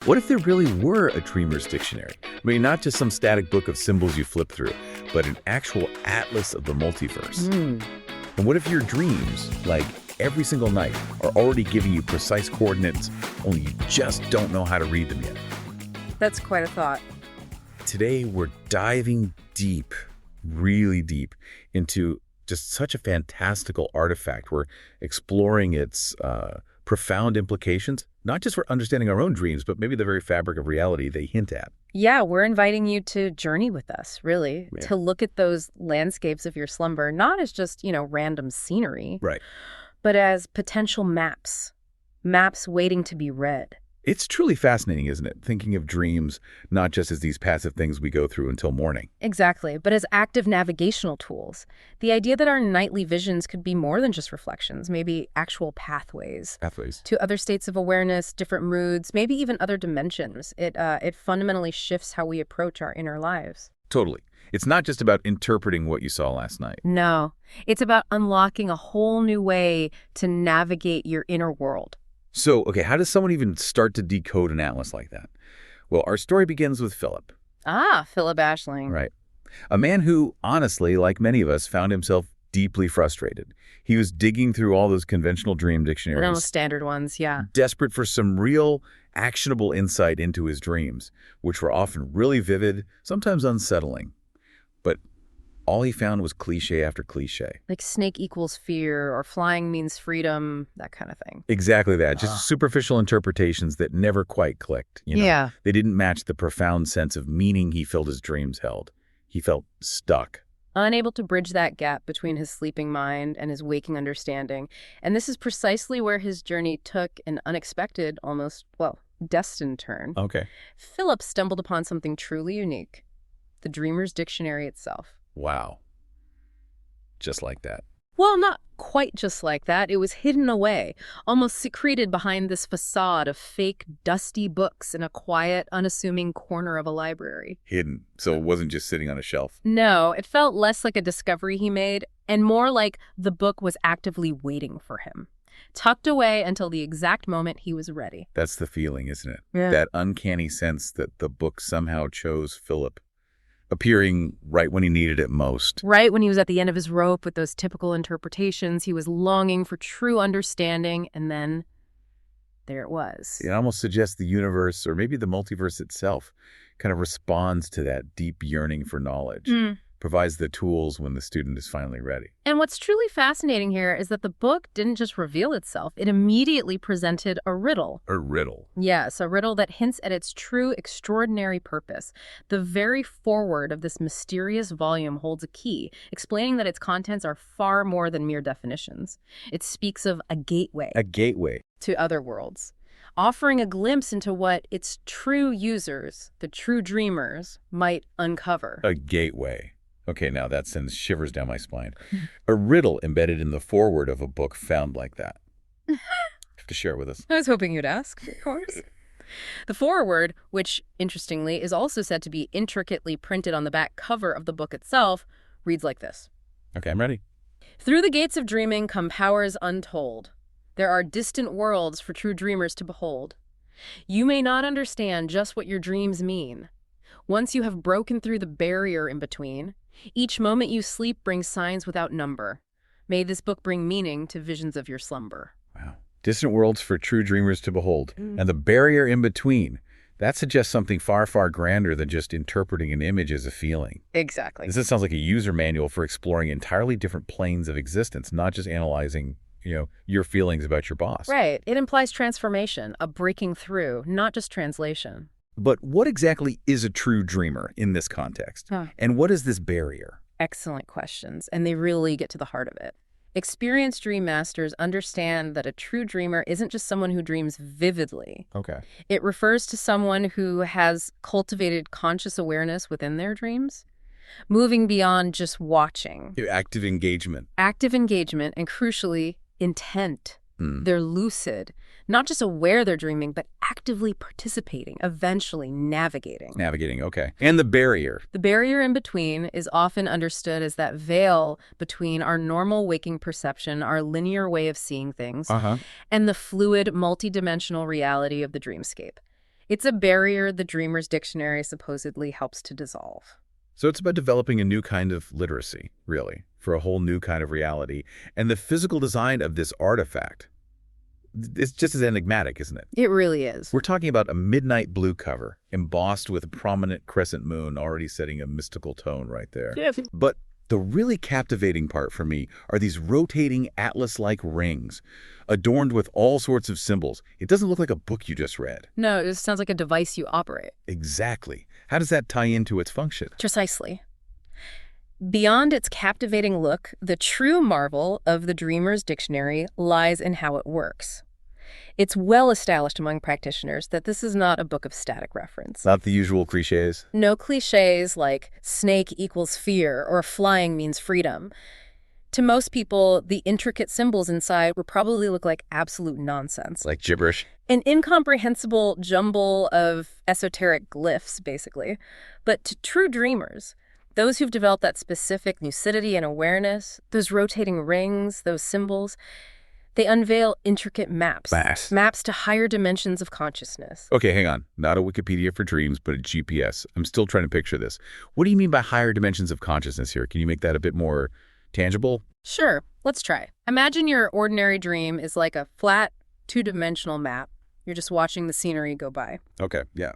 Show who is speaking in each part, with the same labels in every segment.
Speaker 1: What if there really were a dreamer's dictionary? I mean, not just some static book of symbols you flip through, but an actual atlas of the multiverse. And what if your dreams, like every single night, are already giving you precise coordinates, only you just don't know how to read them yet?
Speaker 2: That's quite a thought.
Speaker 1: Today, we're diving deep, really deep, into just such a fantastical artifact. We're exploring its profound implications, not just for understanding our own dreams, but maybe the very fabric of reality they hint at.
Speaker 2: Yeah, we're inviting you to journey with us, really, to look at those landscapes of your slumber, not as just, random scenery,
Speaker 1: Right.
Speaker 2: but as potential maps waiting to be read.
Speaker 1: It's truly fascinating, isn't it? Thinking of dreams not just as these passive things we go through until morning.
Speaker 2: Exactly, but as active navigational tools. The idea that our nightly visions could be more than just reflections, maybe actual pathways. To other states of awareness, different moods, maybe even other dimensions. It fundamentally shifts how we approach our inner lives.
Speaker 1: Totally. It's not just about interpreting what you saw last night.
Speaker 2: No, it's about unlocking a whole new way to navigate your inner world.
Speaker 1: So, okay, how does someone even start to decode an atlas like that? Well, our story begins with Phillip.
Speaker 2: Phillip Aisling.
Speaker 1: Right. A man who, honestly, like many of us, found himself deeply frustrated. He was digging through all those conventional dream dictionaries.
Speaker 2: Those standard ones, yeah.
Speaker 1: Desperate for some real, actionable insight into his dreams, which were often really vivid, sometimes unsettling. But all he found was cliche after cliche.
Speaker 2: Like snake equals fear, or flying means freedom, that kind of thing.
Speaker 1: Exactly that. Just superficial interpretations that never quite clicked.
Speaker 2: Yeah.
Speaker 1: They didn't match the profound sense of meaning he felt his dreams held. He felt stuck.
Speaker 2: Unable to bridge that gap between his sleeping mind and his waking understanding. And this is precisely where his journey took an unexpected, almost, destined turn.
Speaker 1: Okay.
Speaker 2: Phillip stumbled upon something truly unique. The Dreamer's Dictionary itself.
Speaker 1: Wow. Just like that.
Speaker 2: Well, not quite just like that. It was hidden away, almost secreted behind this facade of fake, dusty books in a quiet, unassuming corner of a library.
Speaker 1: Hidden. So it wasn't just sitting on a shelf.
Speaker 2: No, it felt less like a discovery he made and more like the book was actively waiting for him. Tucked away until the exact moment he was ready.
Speaker 1: That's the feeling, isn't it?
Speaker 2: Yeah.
Speaker 1: That uncanny sense that the book somehow chose Phillip, appearing right when he needed it most.
Speaker 2: Right when he was at the end of his rope with those typical interpretations, he was longing for true understanding, and then there it was.
Speaker 1: It almost suggests the universe, or maybe the multiverse itself, kind of responds to that deep yearning for knowledge. Provides the tools when the student is finally ready.
Speaker 2: And what's truly fascinating here is that the book didn't just reveal itself. It immediately presented a riddle.
Speaker 1: A riddle.
Speaker 2: Yes, a riddle that hints at its true extraordinary purpose. The very foreword of this mysterious volume holds a key, explaining that its contents are far more than mere definitions. It speaks of a gateway.
Speaker 1: A gateway.
Speaker 2: To other worlds, offering a glimpse into what its true users, the true dreamers, might uncover.
Speaker 1: A gateway. Okay, now that sends shivers down my spine. A riddle embedded in the foreword of a book found like that. You have to share it with us.
Speaker 2: I was hoping you'd ask, of course. The foreword, which, interestingly, is also said to be intricately printed on the back cover of the book itself, reads like this.
Speaker 1: Okay, I'm ready.
Speaker 2: Through the gates of dreaming come powers untold. There are distant worlds for true dreamers to behold. You may not understand just what your dreams mean. Once you have broken through the barrier in between, each moment you sleep brings signs without number. May this book bring meaning to visions of your slumber.
Speaker 1: Wow. Distant worlds for true dreamers to behold. And the barrier in between, that suggests something far, far grander than just interpreting an image as a feeling.
Speaker 2: Exactly.
Speaker 1: This sounds like a user manual for exploring entirely different planes of existence, not just analyzing, your feelings about your boss.
Speaker 2: Right. It implies transformation, a breaking through, not just translation.
Speaker 1: But what exactly is a true dreamer in this context? And what is this barrier?
Speaker 2: Excellent questions, and they really get to the heart of it. Experienced dream masters understand that a true dreamer isn't just someone who dreams vividly.
Speaker 1: Okay.
Speaker 2: It refers to someone who has cultivated conscious awareness within their dreams, moving beyond just watching.
Speaker 1: Active engagement.
Speaker 2: Active engagement, and crucially, intent. They're lucid, not just aware they're dreaming, but actively participating, eventually navigating.
Speaker 1: Navigating, okay. And the barrier.
Speaker 2: The barrier in between is often understood as that veil between our normal waking perception, our linear way of seeing things, and the fluid, multidimensional reality of the dreamscape. It's a barrier the Dreamer's Dictionary supposedly helps to dissolve.
Speaker 1: So it's about developing a new kind of literacy, really, for a whole new kind of reality. And the physical design of this artifact, it's just as enigmatic, isn't it?
Speaker 2: It really is.
Speaker 1: We're talking about a midnight blue cover, embossed with a prominent crescent moon, already setting a mystical tone right there.
Speaker 2: Yes.
Speaker 1: But the really captivating part for me are these rotating atlas-like rings, adorned with all sorts of symbols. It doesn't look like a book you just read.
Speaker 2: No, it sounds like a device you operate.
Speaker 1: Exactly. How does that tie into its function?
Speaker 2: Precisely. Beyond its captivating look, the true marvel of the Dreamer's Dictionary lies in how it works. It's well established among practitioners that this is not a book of static reference.
Speaker 1: Not the usual cliches?
Speaker 2: No cliches like snake equals fear or flying means freedom. To most people, the intricate symbols inside would probably look like absolute nonsense.
Speaker 1: Like gibberish?
Speaker 2: An incomprehensible jumble of esoteric glyphs, basically. But to true dreamers, those who've developed that specific lucidity and awareness, those rotating rings, those symbols, they unveil intricate maps. Maps to higher dimensions of consciousness.
Speaker 1: Okay, hang on. Not a Wikipedia for dreams, but a GPS. I'm still trying to picture this. What do you mean by higher dimensions of consciousness here? Can you make that a bit more tangible?
Speaker 2: Sure, let's try. Imagine your ordinary dream is like a flat, two-dimensional map. You're just watching the scenery go by.
Speaker 1: Okay, yeah.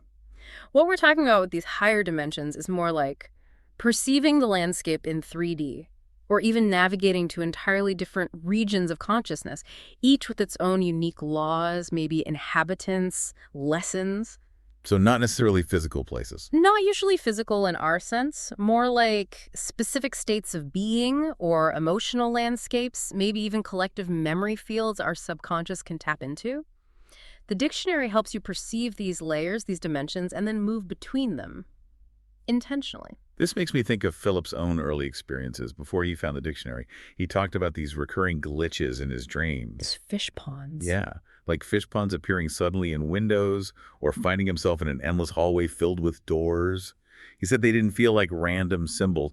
Speaker 2: What we're talking about with these higher dimensions is more like perceiving the landscape in 3D, or even navigating to entirely different regions of consciousness, each with its own unique laws, maybe inhabitants, lessons.
Speaker 1: So not necessarily physical places.
Speaker 2: Not usually physical in our sense, more like specific states of being or emotional landscapes, maybe even collective memory fields our subconscious can tap into. The dictionary helps you perceive these layers, these dimensions, and then move between them intentionally.
Speaker 1: This makes me think of Philip's own early experiences before he found the dictionary. He talked about these recurring glitches in his dreams.
Speaker 2: These fish ponds.
Speaker 1: Yeah, like fish ponds appearing suddenly in windows or finding himself in an endless hallway filled with doors. He said they didn't feel like random symbols,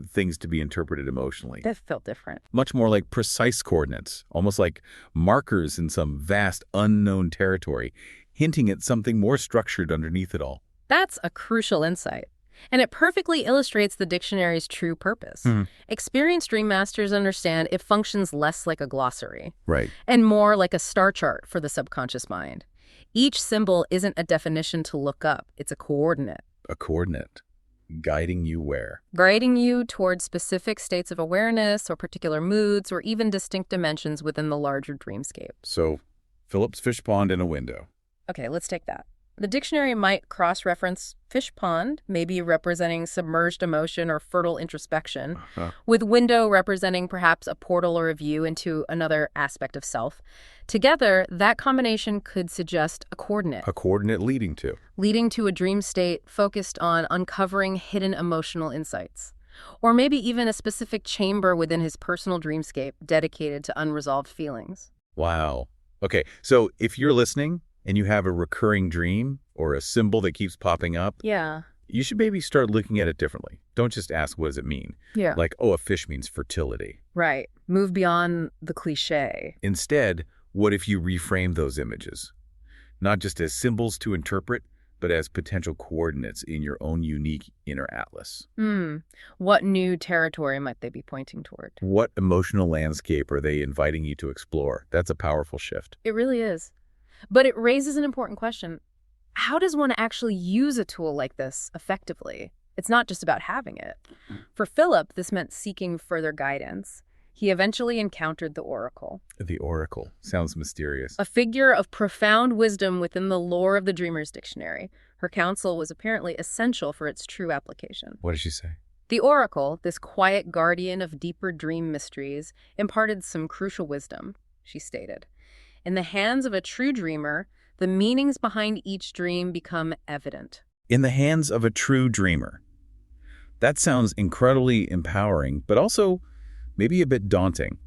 Speaker 1: things to be interpreted emotionally.
Speaker 2: That felt different.
Speaker 1: Much more like precise coordinates, almost like markers in some vast unknown territory, hinting at something more structured underneath it all.
Speaker 2: That's a crucial insight. And it perfectly illustrates the dictionary's true purpose. Experienced dream masters understand it functions less like a glossary.
Speaker 1: Right.
Speaker 2: And more like a star chart for the subconscious mind. Each symbol isn't a definition to look up. It's a coordinate.
Speaker 1: A coordinate. Guiding you where?
Speaker 2: Guiding you towards specific states of awareness or particular moods or even distinct dimensions within the larger dreamscape.
Speaker 1: So, Philip's fish pond and a window.
Speaker 2: Okay, let's take that. The dictionary might cross-reference fish pond, maybe representing submerged emotion or fertile introspection, with window representing perhaps a portal or a view into another aspect of self. Together, that combination could suggest a coordinate.
Speaker 1: A coordinate leading to?
Speaker 2: Leading to a dream state focused on uncovering hidden emotional insights. Or maybe even a specific chamber within his personal dreamscape dedicated to unresolved feelings.
Speaker 1: Wow. Okay, so if you're listening and you have a recurring dream or a symbol that keeps popping up, you should maybe start looking at it differently. Don't just ask, what does it mean?
Speaker 2: Yeah.
Speaker 1: Like, oh, a fish means fertility.
Speaker 2: Right. Move beyond the cliche.
Speaker 1: Instead, what if you reframe those images? Not just as symbols to interpret, but as potential coordinates in your own unique inner atlas.
Speaker 2: What new territory might they be pointing toward?
Speaker 1: What emotional landscape are they inviting you to explore? That's a powerful shift.
Speaker 2: It really is. But it raises an important question. How does one actually use a tool like this effectively? It's not just about having it. For Philip, this meant seeking further guidance. He eventually encountered the Oracle.
Speaker 1: The Oracle. Sounds mysterious.
Speaker 2: A figure of profound wisdom within the lore of the Dreamer's Dictionary. Her counsel was apparently essential for its true application.
Speaker 1: What did she say?
Speaker 2: The Oracle, this quiet guardian of deeper dream mysteries, imparted some crucial wisdom, she stated. In the hands of a true dreamer, the meanings behind each dream become evident.
Speaker 1: In the hands of a true dreamer. That sounds incredibly empowering, but also maybe a bit daunting.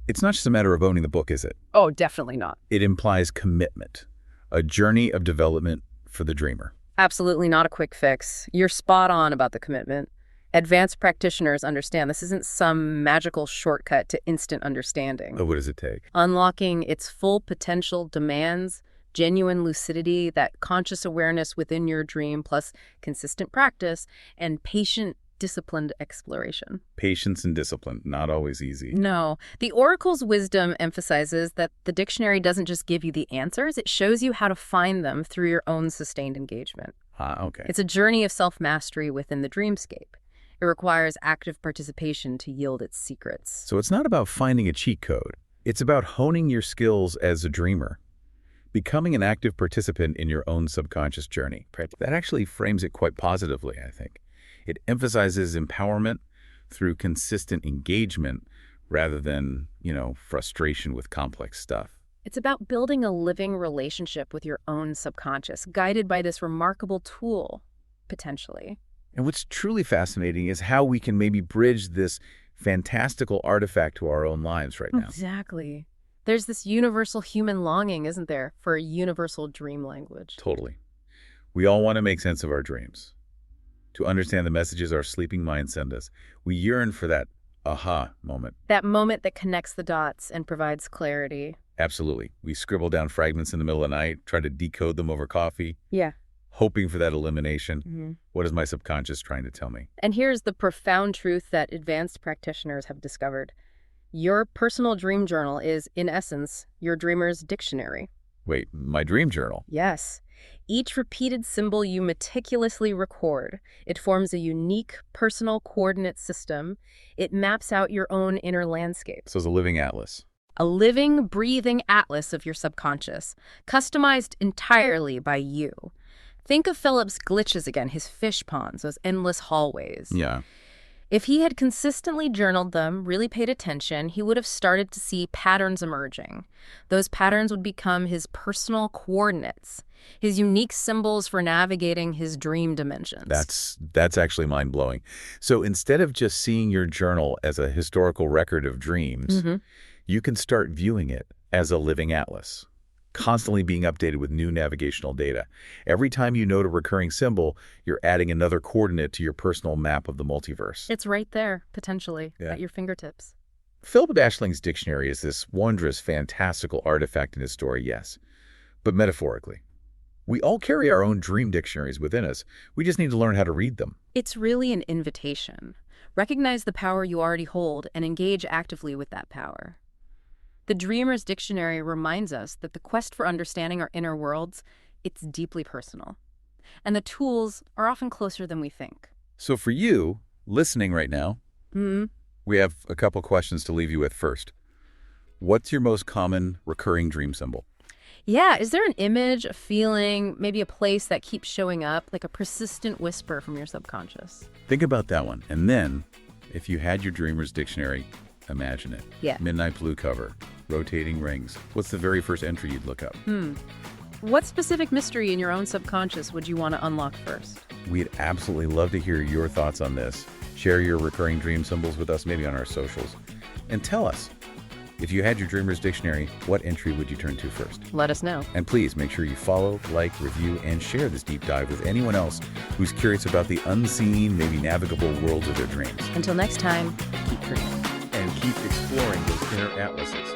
Speaker 1: It's not just a matter of owning the book, is it?
Speaker 2: Oh, definitely not.
Speaker 1: It implies commitment, a journey of development for the dreamer.
Speaker 2: Absolutely not a quick fix. You're spot on about the commitment. Advanced practitioners understand this isn't some magical shortcut to instant understanding.
Speaker 1: Oh, what does it take?
Speaker 2: Unlocking its full potential demands genuine lucidity, that conscious awareness within your dream, plus consistent practice and patient, disciplined exploration.
Speaker 1: Patience and discipline, not always easy.
Speaker 2: No. The Oracle's wisdom emphasizes that the dictionary doesn't just give you the answers, it shows you how to find them through your own sustained engagement.
Speaker 1: Okay.
Speaker 2: It's a journey of self-mastery within the dreamscape. It requires active participation to yield its secrets.
Speaker 1: So it's not about finding a cheat code. It's about honing your skills as a dreamer, becoming an active participant in your own subconscious journey. That actually frames it quite positively, I think. It emphasizes empowerment through consistent engagement rather than, frustration with complex stuff.
Speaker 2: It's about building a living relationship with your own subconscious, guided by this remarkable tool, potentially.
Speaker 1: And what's truly fascinating is how we can maybe bridge this fantastical artifact to our own lives right now.
Speaker 2: Exactly. There's this universal human longing, isn't there, for a universal dream language?
Speaker 1: Totally. We all want to make sense of our dreams, to understand the messages our sleeping minds send us. We yearn for that aha moment.
Speaker 2: That moment that connects the dots and provides clarity.
Speaker 1: Absolutely. We scribble down fragments in the middle of the night, try to decode them over coffee.
Speaker 2: Yeah.
Speaker 1: Hoping for that elimination.
Speaker 2: Mm-hmm.
Speaker 1: What is my subconscious trying to tell me?
Speaker 2: And here's the profound truth that advanced practitioners have discovered. Your personal dream journal is, in essence, your dreamer's dictionary.
Speaker 1: Wait, my dream journal?
Speaker 2: Yes. Each repeated symbol you meticulously record. It forms a unique personal coordinate system. It maps out your own inner landscape.
Speaker 1: So it's a living atlas.
Speaker 2: A living, breathing atlas of your subconscious, customized entirely by you. Think of Philip's glitches again, his fish ponds, those endless hallways.
Speaker 1: Yeah.
Speaker 2: If he had consistently journaled them, really paid attention, he would have started to see patterns emerging. Those patterns would become his personal coordinates, his unique symbols for navigating his dream dimensions.
Speaker 1: That's actually mind-blowing. So instead of just seeing your journal as a historical record of dreams, you can start viewing it as a living atlas, constantly being updated with new navigational data. Every time you note a recurring symbol, you're adding another coordinate to your personal map of the multiverse.
Speaker 2: It's right there, potentially, at your fingertips.
Speaker 1: Phillip Aisling's dictionary is this wondrous, fantastical artifact in his story, yes, but metaphorically. We all carry our own dream dictionaries within us. We just need to learn how to read them.
Speaker 2: It's really an invitation. Recognize the power you already hold and engage actively with that power. The Dreamer's Dictionary reminds us that the quest for understanding our inner worlds, it's deeply personal. And the tools are often closer than we think.
Speaker 1: So for you, listening right now, we have a couple questions to leave you with first. What's your most common recurring dream symbol?
Speaker 2: Yeah, is there an image, a feeling, maybe a place that keeps showing up, like a persistent whisper from your subconscious?
Speaker 1: Think about that one. And then, if you had your Dreamer's Dictionary, imagine it.
Speaker 2: Yeah.
Speaker 1: Midnight blue cover, rotating rings. What's the very first entry you'd look up?
Speaker 2: What specific mystery in your own subconscious would you want to unlock first?
Speaker 1: We'd absolutely love to hear your thoughts on this. Share your recurring dream symbols with us, maybe on our socials. And tell us, if you had your Dreamer's Dictionary, what entry would you turn to first?
Speaker 2: Let us know.
Speaker 1: And please make sure you follow, like, review, and share this deep dive with anyone else who's curious about the unseen, maybe navigable worlds of their dreams.
Speaker 2: Until next time, keep dreaming.
Speaker 1: And keep exploring those inner atlases.